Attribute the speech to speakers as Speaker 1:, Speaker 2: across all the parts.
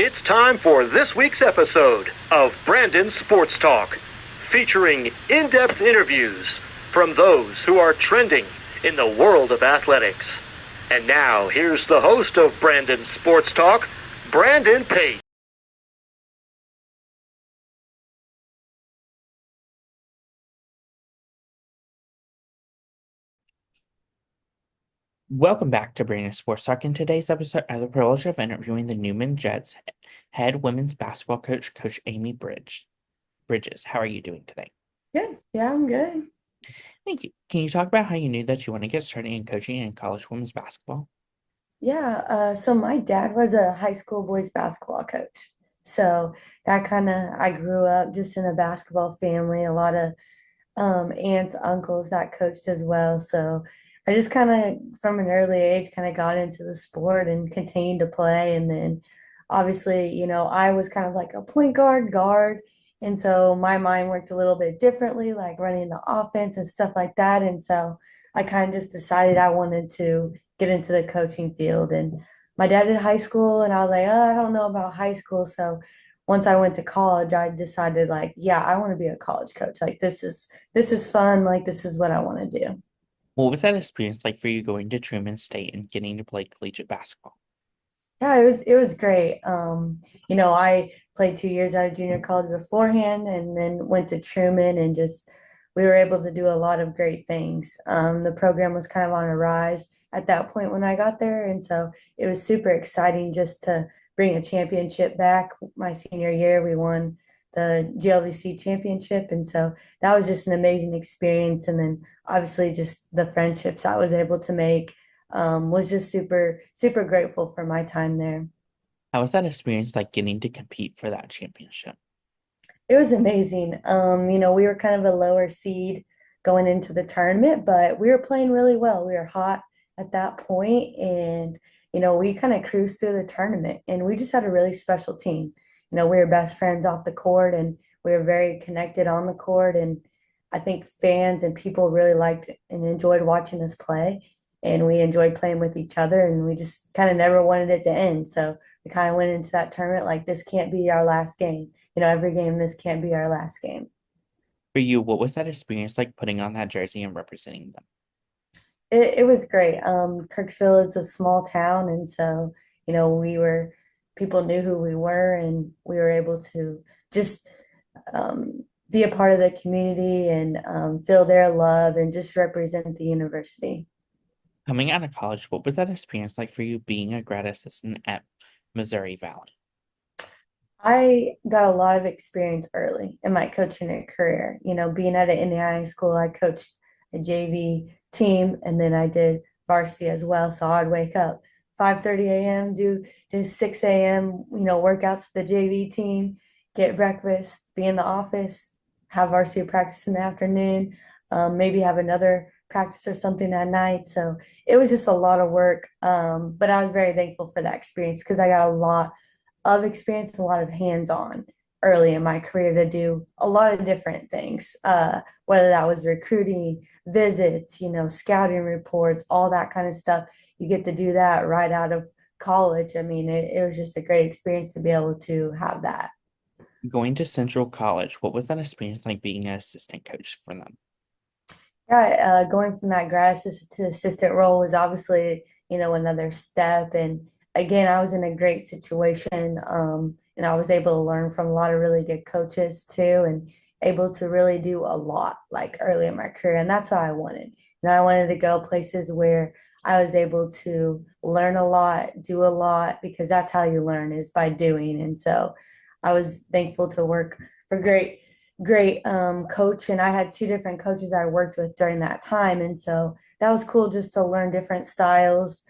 Speaker 1: It's time for this week's episode of Brandon Sports Talk, featuring in-depth interviews from those who are trending in the world of athletics. And now, here's the host of Brandon Sports Talk, Brandon Pate.
Speaker 2: Welcome back to Brandon Sports Talk. In today's episode, I have the privilege of interviewing the Newman Jets head women's basketball coach, Coach Amy Bridges. How are you doing today?
Speaker 3: Good. Yeah, I'm good.
Speaker 2: Thank you. Can you talk about how you knew that you want to get started in coaching in college women's basketball?
Speaker 3: Yeah, so my dad was a high school boys basketball coach. So that kind of, I grew up just in a basketball family, a lot of aunts, uncles that coached as well. So I just kind of, from an early age, kind of got into the sport and continued to play. And then obviously, I was kind of like a point guard. And so my mind worked a little bit differently, like running the offense and stuff like that. And so I kind of just decided I wanted to get into the coaching field. And my dad did high school, and I was like, oh, I don't know about high school. So once I went to college, I decided like, yeah, I want to be a college coach. Like this is fun. Like this is what I want to do.
Speaker 2: What was that experience like for you going to Truman State and getting to play collegiate basketball?
Speaker 3: Yeah, it was great. I played 2 years out of junior college beforehand and then went to Truman and just we were able to do a lot of great things. The program was kind of on a rise at that point when I got there, and so it was super exciting just to bring a championship back. My senior year, we won the GLVC championship, and so that was just an amazing experience. And then obviously just the friendships I was able to make was just super, super grateful for my time there.
Speaker 2: How was that experience like getting to compete for that championship?
Speaker 3: It was amazing. We were kind of a lower seed going into the tournament, but we were playing really well. We were hot at that point, and we kind of cruised through the tournament, and we just had a really special team. We were best friends off the court, and we were very connected on the court, and I think fans and people really liked and enjoyed watching us play, and we enjoyed playing with each other, and we just kind of never wanted it to end. So we kind of went into that tournament like this can't be our last game. Every game, this can't be our last game.
Speaker 2: For you, what was that experience like putting on that jersey and representing them?
Speaker 3: It was great. Kirksville is a small town, and so, people knew who we were, and we were able to just be a part of the community and feel their love and just represent the university.
Speaker 2: Coming out of college, what was that experience like for you being a grad assistant at Missouri Valley?
Speaker 3: I got a lot of experience early in my coaching career. Being at an Indiana high school, I coached a JV team and then I did varsity as well. So I'd wake up 5:30 a.m., do 6 a.m., workouts with the JV team, get breakfast, be in the office, have varsity practice in the afternoon, maybe have another practice or something at night. So it was just a lot of work. But I was very thankful for that experience because I got a lot of experience, a lot of hands-on early in my career to do a lot of different things, whether that was recruiting, visits, scouting reports, all that kind of stuff. You get to do that right out of college. I mean, it was just a great experience to be able to have that.
Speaker 2: Going to Central College, what was that experience like being an assistant coach for them?
Speaker 3: Yeah, going from that grad assistant to assistant role was obviously, another step. And again, I was in a great situation, and I was able to learn from a lot of really good coaches too, and able to really do a lot like early in my career. And that's what I wanted. I wanted to go places where I was able to learn a lot, do a lot, because that's how you learn is by doing. And so I was thankful to work for great coach, and I had two different coaches I worked with during that time, and so that was cool just to learn different styles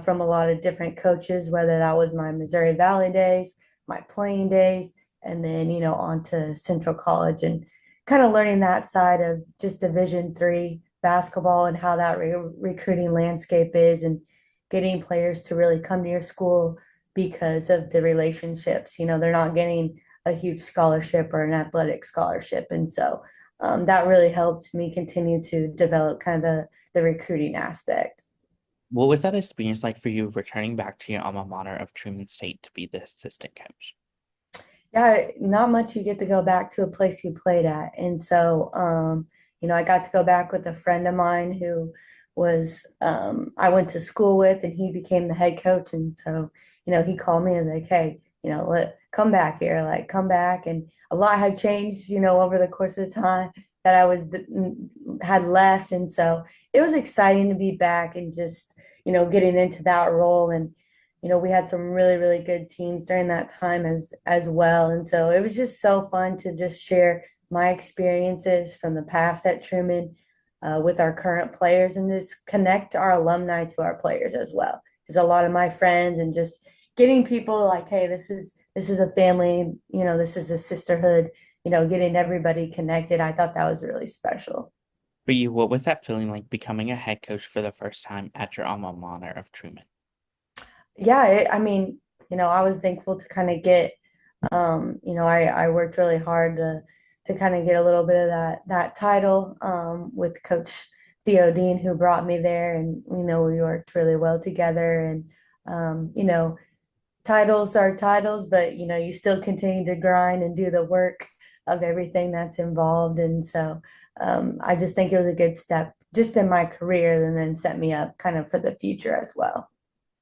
Speaker 3: from a lot of different coaches, whether that was my Missouri Valley days, my playing days, and then on to Central College and kind of learning that side of just Division III basketball and how that recruiting landscape is, and getting players to really come to your school because of the relationships. They're not getting a huge scholarship or an athletic scholarship. And so that really helped me continue to develop kind of the recruiting aspect.
Speaker 2: What was that experience like for you returning back to your alma mater of Truman State to be the assistant coach?
Speaker 3: Yeah, not much you get to go back to a place you played at. And so, I got to go back with a friend of mine who I went to school with, and he became the head coach. And so, he called me and was like, hey, come back here, like, come back. And a lot had changed, over the course of the time that had left. And so it was exciting to be back and just, getting into that role. And we had some really, really good teams during that time as well. And so it was just so fun to just share my experiences from the past at Truman with our current players and just connect our alumni to our players as well. Because a lot of my friends and just getting people like, hey, this is a family, this is a sisterhood, getting everybody connected. I thought that was really special.
Speaker 2: For you, what was that feeling like becoming a head coach for the first time at your alma mater of Truman?
Speaker 3: Yeah, I mean, I was thankful to kind of get, I worked really hard to kind of get a little bit of that title with Coach Theodine, who brought me there, and we worked really well together. And titles are titles, but you still continue to grind and do the work of everything that's involved. And so I just think it was a good step just in my career, and then set me up kind of for the future as well.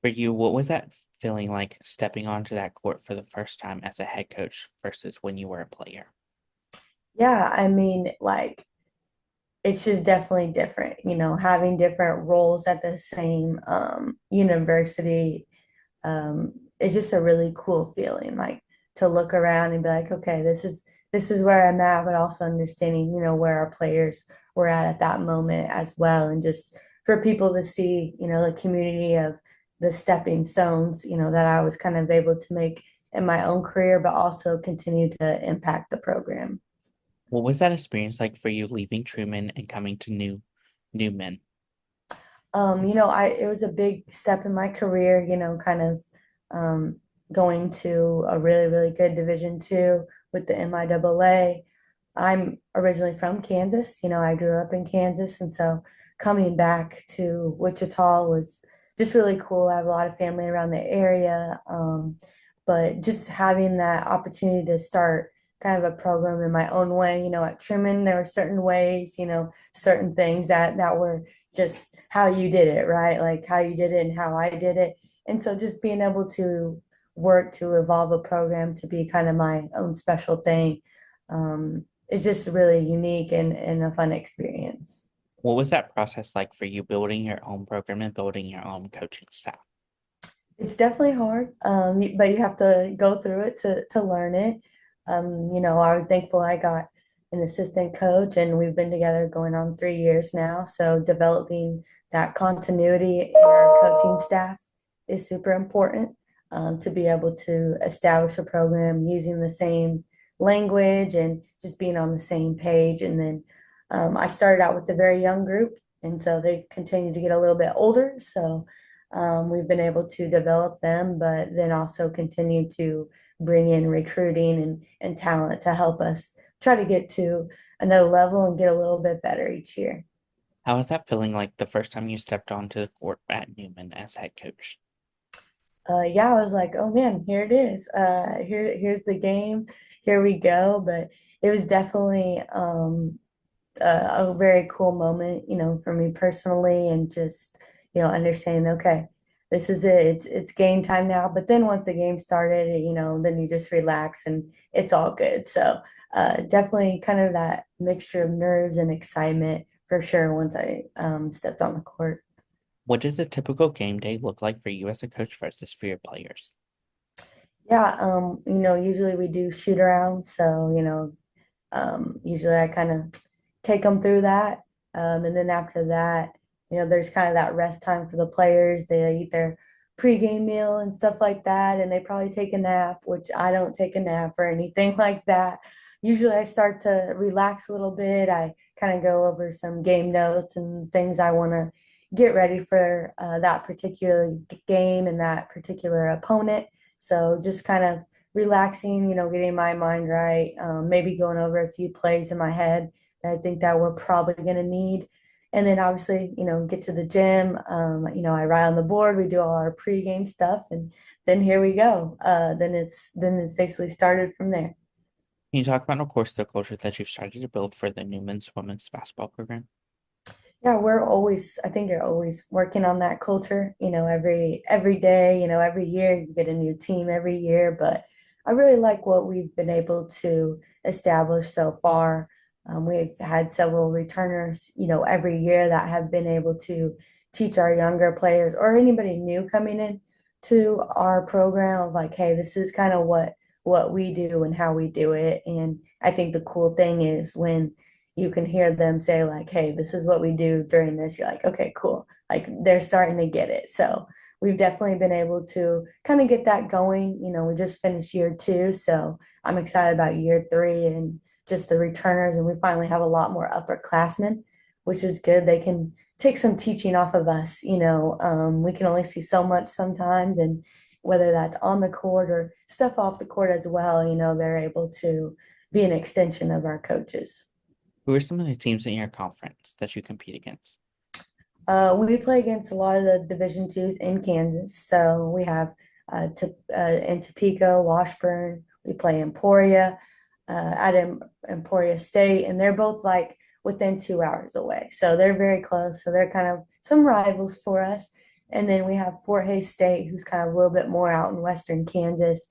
Speaker 2: For you, what was that feeling like stepping onto that court for the first time as a head coach versus when you were a player?
Speaker 3: Yeah, I mean, like, it's just definitely different, having different roles at the same university. It's just a really cool feeling, like to look around and be like, okay, this is where I'm at, but also understanding, where our players were at that moment as well, and just for people to see, the community of the stepping stones, that I was kind of able to make in my own career, but also continue to impact the program.
Speaker 2: What was that experience like for you leaving Truman and coming to Newman?
Speaker 3: I it was a big step in my career, kind of um, going to a really, really good Division II with the MIAA. I'm originally from Kansas. I grew up in Kansas, and so coming back to Wichita was just really cool. I have a lot of family around the area, but just having that opportunity to start kind of a program in my own way. At Truman, there were certain ways, certain things that were just how you did it, right? Like how you did it and how I did it. And so just being able to work to evolve a program to be kind of my own special thing is just really unique and a fun experience.
Speaker 2: What was that process like for you building your own program and building your own coaching staff?
Speaker 3: It's definitely hard, but you have to go through it to learn it. I was thankful I got an assistant coach, and we've been together going on 3 years now. So developing that continuity in our coaching staff is super important to be able to establish a program using the same language and just being on the same page. And then I started out with a very young group, and so they continue to get a little bit older. So we've been able to develop them, but then also continue to bring in recruiting and talent to help us try to get to another level and get a little bit better each year.
Speaker 2: How was that feeling like the first time you stepped onto the court at Newman as head coach?
Speaker 3: Yeah, I was like, oh man, here it is. Here's the game. Here we go. But it was definitely a very cool moment, for me personally, and just, understanding, okay, this is it. It's game time now. But then once the game started, then you just relax and it's all good. So definitely kind of that mixture of nerves and excitement for sure once I stepped on the court.
Speaker 2: What does a typical game day look like for you as a coach versus for your players?
Speaker 3: Yeah, usually we do shoot around. So, usually I kind of take them through that. And then after that, there's kind of that rest time for the players. They eat their pregame meal and stuff like that. And they probably take a nap, which I don't take a nap or anything like that. Usually I start to relax a little bit. I kind of go over some game notes and things I want to get ready for that particular game and that particular opponent. So just kind of relaxing, getting my mind right, maybe going over a few plays in my head that I think that we're probably going to need, And then obviously, get to the gym. I ride on the board. We do all our pregame stuff, and then here we go. Then it's basically started from there.
Speaker 2: Can you talk about, of course, the culture that you've started to build for the Newman's women's basketball program?
Speaker 3: Yeah, I think you're always working on that culture, every day, every year you get a new team every year, but I really like what we've been able to establish so far. We've had several returners, every year that have been able to teach our younger players or anybody new coming in to our program of like, hey, this is kind of what we do and how we do it. And I think the cool thing is when you can hear them say like, hey, this is what we do during this, you're like, okay, cool, like they're starting to get it. So we've definitely been able to kind of get that going. We just finished year two, so I'm excited about year three and just the returners, and we finally have a lot more upperclassmen, which is good. They can take some teaching off of us. We can only see so much sometimes, and whether that's on the court or stuff off the court as well, they're able to be an extension of our coaches.
Speaker 2: Who are some of the teams in your conference that you compete against?
Speaker 3: We play against a lot of the Division twos in Kansas. So we have in Topeka, Washburn. We play Emporia Emporia State, and they're both like within 2 hours away. So they're very close. So they're kind of some rivals for us. And then we have Fort Hays State, who's kind of a little bit more out in Western Kansas,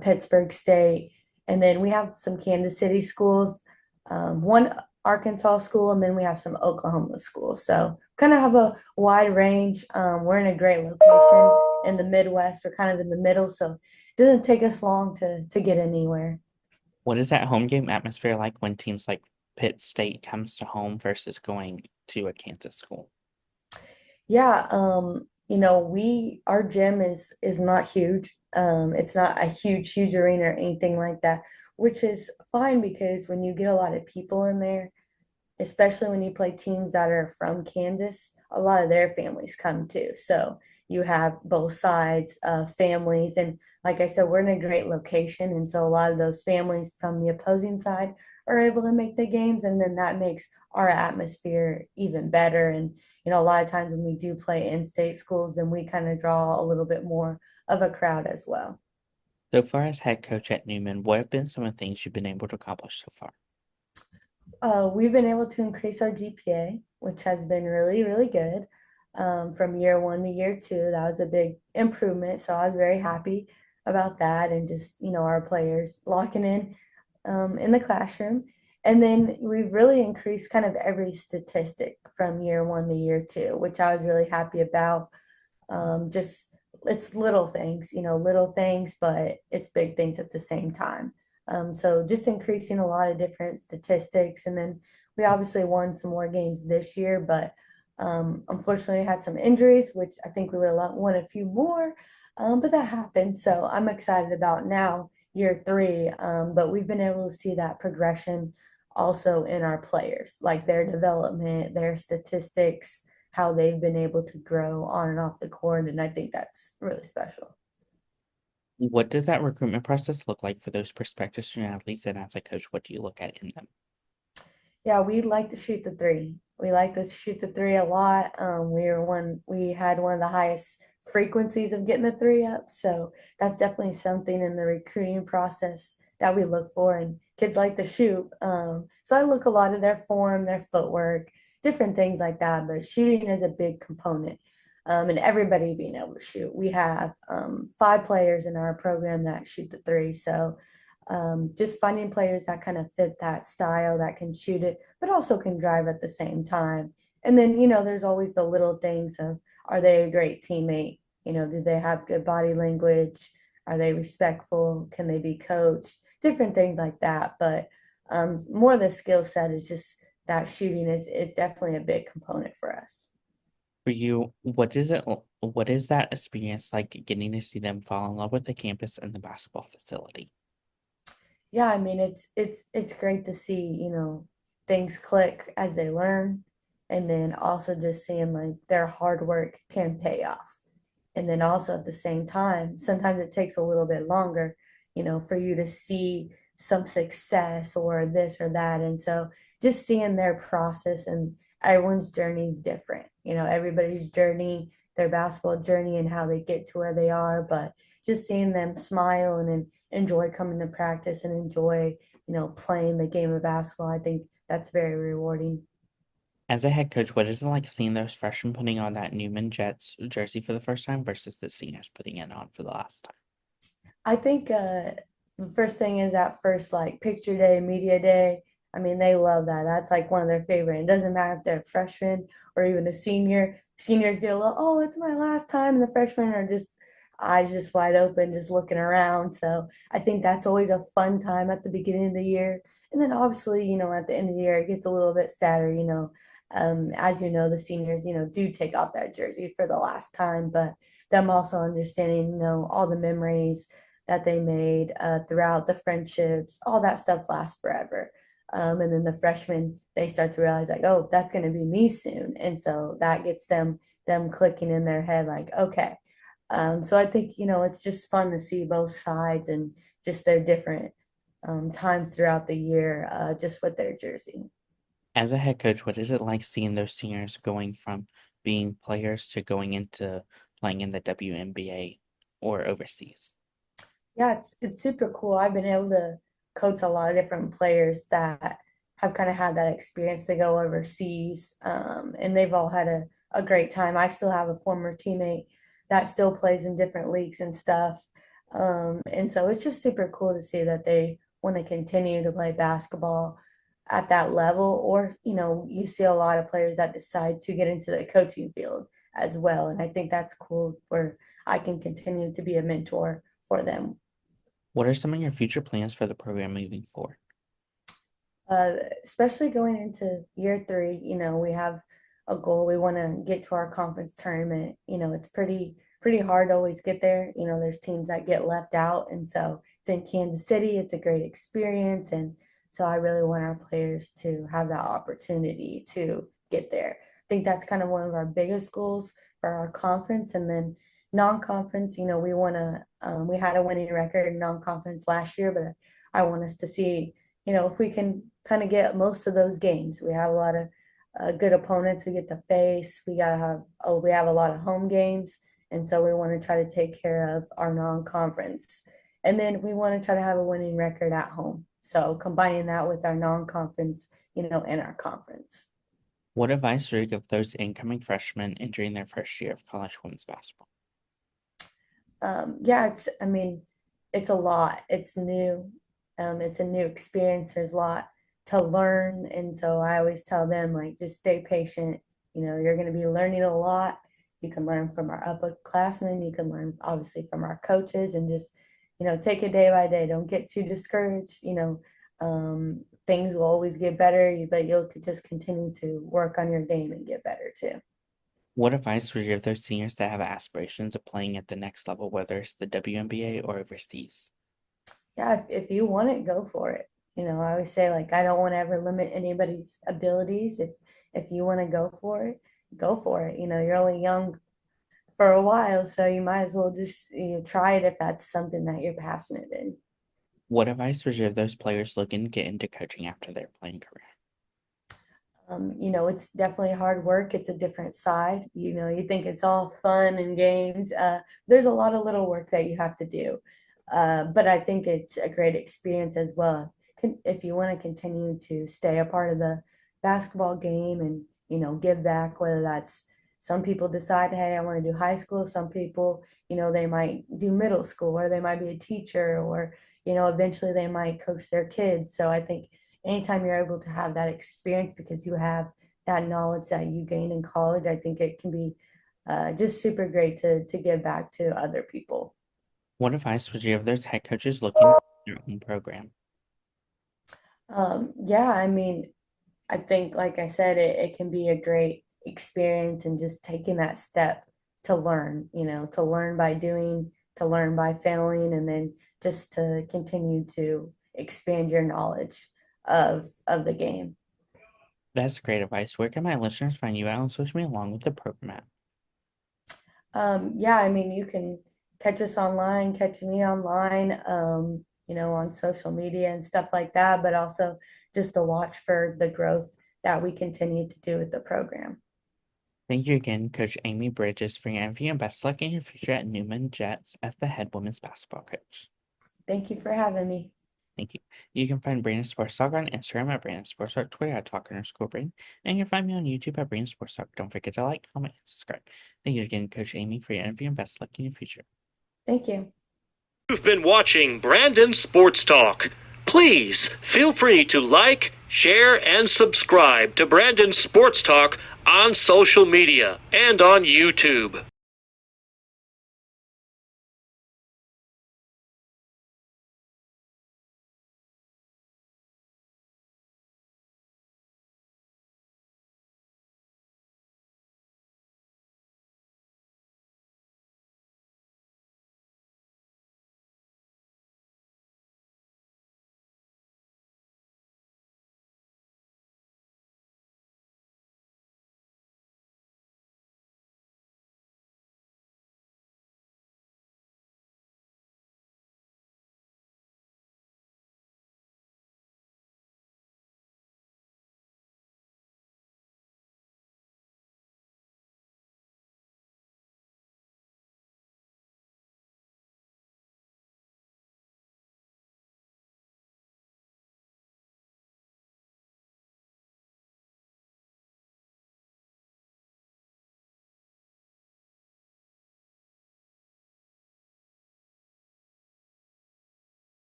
Speaker 3: Pittsburgh State. And then we have some Kansas City schools, one Arkansas school, and then we have some Oklahoma schools. So kind of have a wide range. We're in a great location in the Midwest. We're kind of in the middle, so it doesn't take us long to get anywhere.
Speaker 2: What is that home game atmosphere like when teams like Pitt State comes to home versus going to a Kansas school?
Speaker 3: Yeah, we our gym is not huge. It's not a huge arena or anything like that, which is fine because when you get a lot of people in there, especially when you play teams that are from Kansas, a lot of their families come too. So you have both sides of families. And like I said, we're in a great location. And so a lot of those families from the opposing side are able to make the games. And then that makes our atmosphere even better. And, a lot of times when we do play in state schools, then we kind of draw a little bit more of a crowd as well.
Speaker 2: So far as head coach at Newman, what have been some of the things you've been able to accomplish so far?
Speaker 3: We've been able to increase our GPA, which has been really, really good. From year one to year two, that was a big improvement. So I was very happy about that, and just, our players locking in the classroom. And then we've really increased kind of every statistic from year one to year two, which I was really happy about. Just it's little things, but it's big things at the same time. So just increasing a lot of different statistics, and then we obviously won some more games this year, but unfortunately had some injuries, which I think we would have won a few more, but that happened. So I'm excited about now year three, but we've been able to see that progression also in our players, like their development, their statistics, how they've been able to grow on and off the court. And I think that's really special.
Speaker 2: What does that recruitment process look like for those prospective student athletes? And as a coach, what do you look at in them?
Speaker 3: Yeah, we like to shoot the three. We like to shoot the three a lot. We had one of the highest frequencies of getting the three up. So that's definitely something in the recruiting process that we look for. And kids like to shoot. So I look a lot at their form, their footwork, different things like that. But shooting is a big component. And everybody being able to shoot. We have 5 players in our program that shoot the three. So just finding players that kind of fit that style, that can shoot it, but also can drive at the same time. And then, there's always the little things of, are they a great teammate? Do they have good body language? Are they respectful? Can they be coached? Different things like that. But more the skill set is just that shooting is definitely a big component for us.
Speaker 2: For you, what is that experience like getting to see them fall in love with the campus and the basketball facility?
Speaker 3: Yeah, I mean it's great to see, things click as they learn, and then also just seeing like their hard work can pay off. And then also at the same time, sometimes it takes a little bit longer, for you to see some success or this or that. And so just seeing their process and everyone's journey is different. Everybody's journey, their basketball journey, and how they get to where they are. But just seeing them smile and enjoy coming to practice and enjoy, playing the game of basketball, I think that's very rewarding.
Speaker 2: As a head coach, what is it like seeing those freshmen putting on that Newman Jets jersey for the first time versus the seniors putting it on for the last time?
Speaker 3: I think the first thing is that first like picture day, media day. I mean, they love that. That's like one of their favorite. It doesn't matter if they're a freshman or even a senior. Seniors get a little, oh, it's my last time, and the freshmen are just eyes just wide open, just looking around. So I think that's always a fun time at the beginning of the year. And then obviously, at the end of the year, it gets a little bit sadder, as you know, the seniors, do take off that jersey for the last time, but them also understanding, all the memories that they made throughout the friendships, all that stuff lasts forever. And then the freshmen, they start to realize like, oh, that's going to be me soon. And so that gets them clicking in their head like, okay. So I think, it's just fun to see both sides and just their different times throughout the year, just with their jersey.
Speaker 2: As a head coach, what is it like seeing those seniors going from being players to going into playing in the WNBA or overseas?
Speaker 3: Yeah, it's super cool. I've been able to coach a lot of different players that have kind of had that experience to go overseas, and they've all had a great time. I still have a former teammate that still plays in different leagues and stuff, and so it's just super cool to see that they want to continue to play basketball at that level. Or you see a lot of players that decide to get into the coaching field as well, and I think that's cool where I can continue to be a mentor for them.
Speaker 2: What are some of your future plans for the program moving forward?
Speaker 3: uh, Especially going into year three, we have a goal. We want to get to our conference tournament. It's pretty hard to always get there. There's teams that get left out, and so it's in Kansas City. It's a great experience, and so I really want our players to have that opportunity to get there. I think that's kind of one of our biggest goals for our conference, and then non-conference. We want to. We had a winning record in non-conference last year, but I want us to see if we can kind of get most of those games. We have a lot of good opponents we get to face. We have a lot of home games, and so we want to try to take care of our non-conference, and then we want to try to have a winning record at home. So combining that with our non-conference, and our conference.
Speaker 2: What advice would you give those incoming freshmen entering their first year of college women's basketball?
Speaker 3: Yeah, I mean, it's a lot. It's new. It's a new experience. There's a lot to learn. And so I always tell them, like, just stay patient. You're going to be learning a lot. You can learn from our upperclassmen. You can learn, obviously, from our coaches, and just, take it day by day. Don't get too discouraged. Things will always get better, but you'll just continue to work on your game and get better too.
Speaker 2: What advice would you give those seniors that have aspirations of playing at the next level, whether it's the WNBA or overseas?
Speaker 3: Yeah, if you want it, go for it. I always say like I don't want to ever limit anybody's abilities. If you want to go for it, go for it. You're only young for a while, so you might as well just try it if that's something that you're passionate in.
Speaker 2: What advice would you give those players looking to get into coaching after their playing career?
Speaker 3: It's definitely hard work. It's a different side. You think it's all fun and games. There's a lot of little work that you have to do. But I think it's a great experience as well. If you want to continue to stay a part of the basketball game and, give back, whether that's some people decide, hey, I want to do high school. Some people, they might do middle school, or they might be a teacher, or, eventually they might coach their kids. So I think anytime you're able to have that experience because you have that knowledge that you gained in college, I think it can be just super great to give back to other people.
Speaker 2: What advice would you give those head coaches looking at their own program?
Speaker 3: Yeah, I mean, I think, like I said, it can be a great experience, and just taking that step to learn, to learn by doing, to learn by failing, and then just to continue to expand your knowledge of the game.
Speaker 2: That's great advice. Where can my listeners find you out on social media along with the program at?
Speaker 3: Yeah, I mean, you can catch us online, catch me online, on social media and stuff like that, but also just to watch for the growth that we continue to do with the program.
Speaker 2: Thank you again, Coach Amy Bridges, for your interview, and best luck in your future at Newman Jets as the head women's basketball coach.
Speaker 3: Thank you for having me.
Speaker 2: Thank you. You can find Brandon Sports Talk on Instagram at Brandon Sports Talk, Twitter at Talk_Brain, and you can find me on YouTube at Brandon Sports Talk. Don't forget to like, comment, and subscribe. Thank you again, Coach Amy, for your interview, and best luck in your future.
Speaker 3: Thank you.
Speaker 1: You've been watching Brandon Sports Talk. Please feel free to like, share, and subscribe to Brandon Sports Talk on social media and on YouTube.